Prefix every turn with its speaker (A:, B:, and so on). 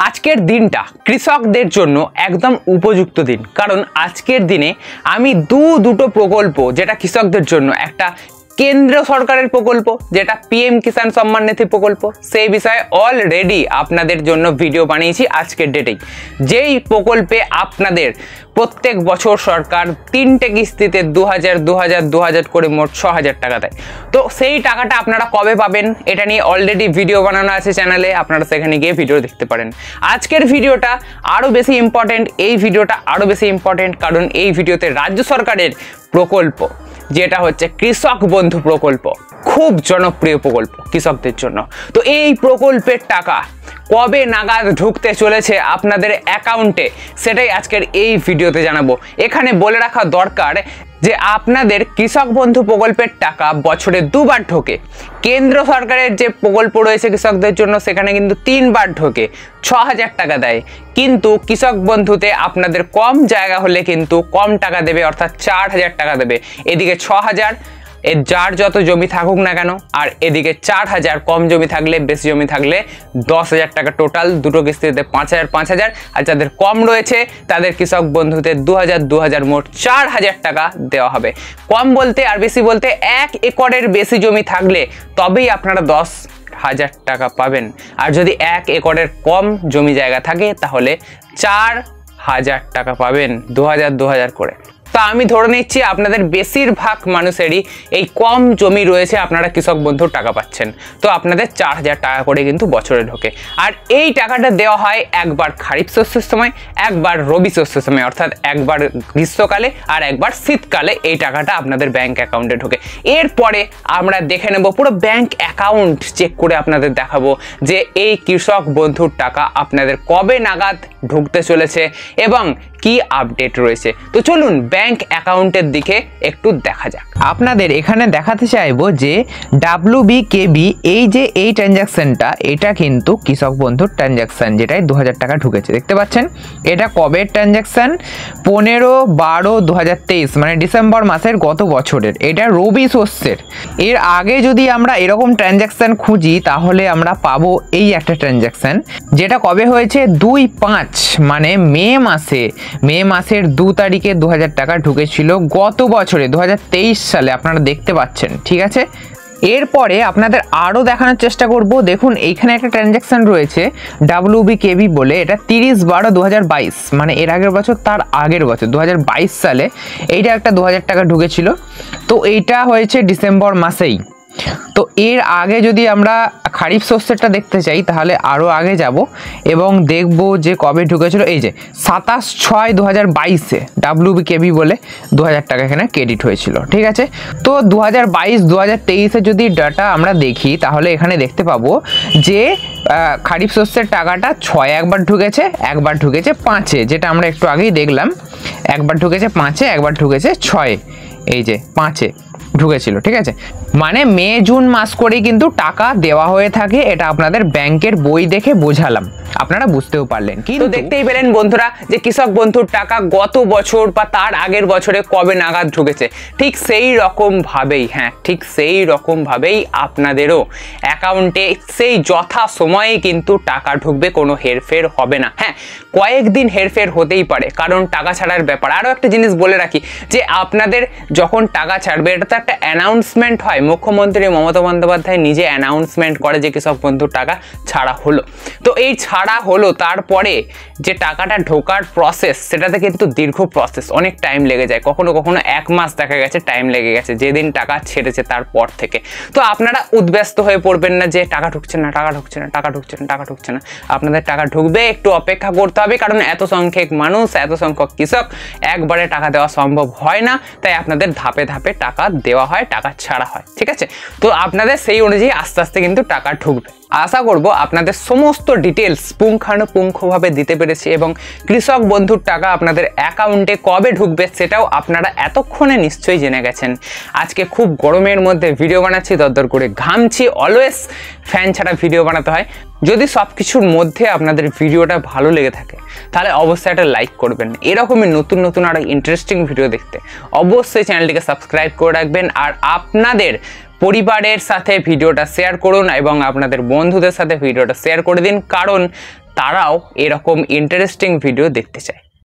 A: আজকের দিনটা কৃষকদের জন্য একদম উপযুক্ত দিন, কারণ আজকের দিনে আমি দুটো প্রকল্প যেটা কৃষকদের জন্য, একটা কেন্দ্র সরকারের প্রকল্প যেটা পিএম কিষাণ সম্মান নিধি প্রকল্প, সেই বিষয়ে অলরেডি আপনাদের জন্য ভিডিও বানিয়েছি আজকের ডেটেই। যেই প্রকল্পে আপনাদের প্রত্যেক বছর সরকার 3টে কিস্তিতে 2000 করে মোট 6000 টাকা দেয়। তো সেই টাকাটা আপনারা কবে পাবেন এটা নিয়ে অলরেডি ভিডিও বানানো আছে চ্যানেলে, আপনারা সেখানে গিয়ে ভিডিও দেখতে পারেন। আজকের ভিডিওটা আরও বেশি ইম্পর্টেন্ট, এই ভিডিওটা আরও বেশি ইম্পর্টেন্ট কারণ এই ভিডিওতে রাজ্য সরকারের প্রকল্প যেটা হচ্ছে কৃষক বন্ধু প্রকল্প, খুব জনপ্রিয় প্রকল্প কৃষকদের জন্য। তো এই প্রকল্পের টাকা কবে নাগাদ ঢুকতে চলেছে আপনাদের অ্যাকাউন্টে সেটাই আজকের এই ভিডিওতে জানাবো। এখানে বলে রাখা দরকার যে আপনাদের কৃষক বন্ধু প্রকল্পের টাকা বছরে 2বার ঢোকে। কেন্দ্র সরকারের যে প্রকল্প রয়েছে কৃষকদের জন্য সেখানে কিন্তু 3বার ঢোকে, 6000 টাকা দেয়। কিন্তু কৃষক বন্ধুতে আপনাদের কম জায়গা হলে কিন্তু কম টাকা দেবে, অর্থাৎ 4000 টাকা দেবে। এদিকে 6000 এর যার যত জমি থাকুক না কেন, আর এদিকে 4000 কম জমি থাকলে, বেশি জমি থাকলে 10000 টাকা টোটাল, দুটো কিস্তিতে 5000, আর যাদের কম রয়েছে তাদের কৃষক বন্ধুতে 2000 মোট 4000 টাকা দেওয়া হবে। কম বলতে আর বেশি বলতে 1 একরের বেশি জমি থাকলে তবেই আপনারা 10,000 টাকা পাবেন, আর যদি 1 একরের কম জমি জায়গা থাকে তাহলে 4000 টাকা পাবেন, 2000 করে। তা আমি ধরে নিচ্ছি আপনাদের বেশিরভাগ মানুষেরই এই কম জমি রয়েছে, আপনারা কৃষক বন্ধুর টাকা পাচ্ছেন। তো আপনাদের 4000 টাকা করে কিন্তু বছরে ঢোকে, আর এই টাকাটা দেওয়া হয় একবার খারিফ শস্যের সময়, একবার রবি শস্যের সময়, অর্থাৎ একবার গ্রীষ্মকালে আর একবার শীতকালে এই টাকাটা আপনাদের ব্যাংক অ্যাকাউন্টে ঢোকে। এরপরে আমরা দেখে নেব, পুরো ব্যাংক অ্যাকাউন্ট চেক করে আপনাদের দেখাবো যে এই কৃষক বন্ধুর টাকা আপনাদের কবে নাগাদ ঢুকতে চলেছে এবং কি আপডেট রয়েছে। তো চলুন ব্যাংক অ্যাকাউন্টের দিকে একটু দেখা যাক। আপনাদের এখানে দেখাতে চাইবো যে WBKB এই ট্রানজাকশনটা, এটা কিন্তু কৃষক বন্ধুর ট্রানজাকশন, যেটাই 2000 টাকা ঢুকেছে। দেখতে পাচ্ছেন এটা কবের ট্রানজাকশন? 15/12/2023, মানে ডিসেম্বর মাসের গত বছরের। এটা রবি শস্যের। এর আগে যদি আমরা এরকম ট্রানজাকশন খুঁজি তাহলে আমরা পাবো এই একটা ট্রানজাকশন, যেটা কবে হয়েছে? 2/5, মানে মে মাসের 2 তারিখে 2000 টাকা ঢুকেছিল গত বছরে 2023 সালে, আপনারা দেখতে পাচ্ছেন। ঠিক আছে, এরপরে আপনাদের আরও দেখানোর চেষ্টা করব। দেখুন এইখানে একটা ট্রানজাকশন রয়েছে WBKB বলে, এটা 30/12/2022, মানে এর আগের বছর, তার আগের বছর 2022 সালে এইটা একটা 2000 টাকা ঢুকেছিল। তো এইটা হয়েছে ডিসেম্বর মাসেই। তো এর আগে যদি আমরা খারিফ শস্যেরটা দেখতে চাই তাহলে আরও আগে যাব এবং দেখব যে কবে ঢুকেছিল। এই যে 27/6/2022-এ WBKB বলে 2000 টাকা এখানে ক্রেডিট হয়েছিল। ঠিক আছে, তো 2022-2023-এ যদি ডাটা আমরা দেখি তাহলে এখানে দেখতে পাবো যে খারিফ শস্যের টাকাটা 6 একবার ঢুকেছে, একবার ঢুকেছে 5-এ, যেটা আমরা একটু আগেই দেখলাম। একবার ঢুকেছে 5-এ, একবার ঢুকেছে 6-এ, এই যে 5-এ ঢুকেছিল। ঠিক আছে, মানে মে জুন মাস করেই কিন্তু টাকা দেওয়া হয়ে থাকে। এটা আপনাদের ব্যাংকের বই দেখে বোঝালাম, আপনারা বুঝতেও পারলেন। কিন্তু দেখতেই পেলেন বন্ধুরা যে কৃষক বন্ধুর টাকা গত বছর বা তার আগের বছরে কবে নাগাদ ঢুকেছে, ঠিক সেই রকম ভাবেই, হ্যাঁ ঠিক সেই রকম ভাবেই আপনাদেরও অ্যাকাউন্টে সেই যথা সময়ে কিন্তু টাকা ঢুকবে, কোনো হেরফের হবে না। হ্যাঁ, কয়েকদিন হেরফের হতেই পারে কারণ টাকা ছাড়ার ব্যাপার। আরও একটা জিনিস বলে রাখি যে আপনাদের যখন টাকা ছাড়বে এটা তো একটা অ্যানাউন্সমেন্ট হয়, মুখ্যমন্ত্রী মমতা বন্দ্যোপাধ্যায় নিজে অ্যানাউন্সমেন্ট করে যে কৃষক বন্ধুর টাকা ছাড়া হলো। তো এই ছাড়া হলো, তারপরে যে টাকাটা ঢোকার প্রসেস সেটাতে কিন্তু দীর্ঘ প্রসেস, অনেক টাইম লেগে যায়, কখনো 1 মাস দেখা গেছে টাইম লেগে গেছে যেদিন টাকা ছেড়েছে তারপর থেকে। তো আপনারা উদ্ব্যস্ত হয়ে পড়বেন না যে টাকা ঢুকছে না, আপনাদের টাকা ঢুকবে, একটু অপেক্ষা করতে হবে, কারণ এত সংখ্যক মানুষ, এত সংখ্যক কৃষক একবারে টাকা দেওয়া সম্ভব হয় না, তাই আপনাদের ধাপে ধাপে টাকা দেওয়া হয়, টাকা ছাড়া হয়। ঠিক আছে, তো আপনাদের সেই অনুযায়ী আস্তে আস্তে কিন্তু টাকা ঢুকবে। আশা করব আপনাদের সমস্ত ডিটেলস পুঙ্খানুপুঙ্খভাবে দিতে পেরেছি এবং কৃষক বন্ধুর টাকা আপনাদের অ্যাকাউন্টে কবে ঢুকবে সেটাও আপনারা এতক্ষণে নিশ্চয়ই জেনে গেছেন। আজকে খুব গরমের মধ্যে ভিডিও বানাচ্ছি, দরদর করে ঘামছি, অলওয়েজ ফ্যান ছাড়া ভিডিও বানাতে হয়। যদি সব কিছুর মধ্যে আপনাদের ভিডিওটা ভালো লেগে থাকে তাহলে অবশ্যই একটা লাইক করবেন। এরকমই নতুন আরও ইন্টারেস্টিং ভিডিও দেখতে অবশ্যই চ্যানেলটিকে সাবস্ক্রাইব করে রাখবেন, আর আপনাদের পরিবারের সাথে ভিডিওটা শেয়ার করুন এবং আপনাদের বন্ধুদের সাথে ভিডিওটা শেয়ার করে দিন, কারণ তারাও এরকম ইন্টারেস্টিং ভিডিও দেখতে চায়।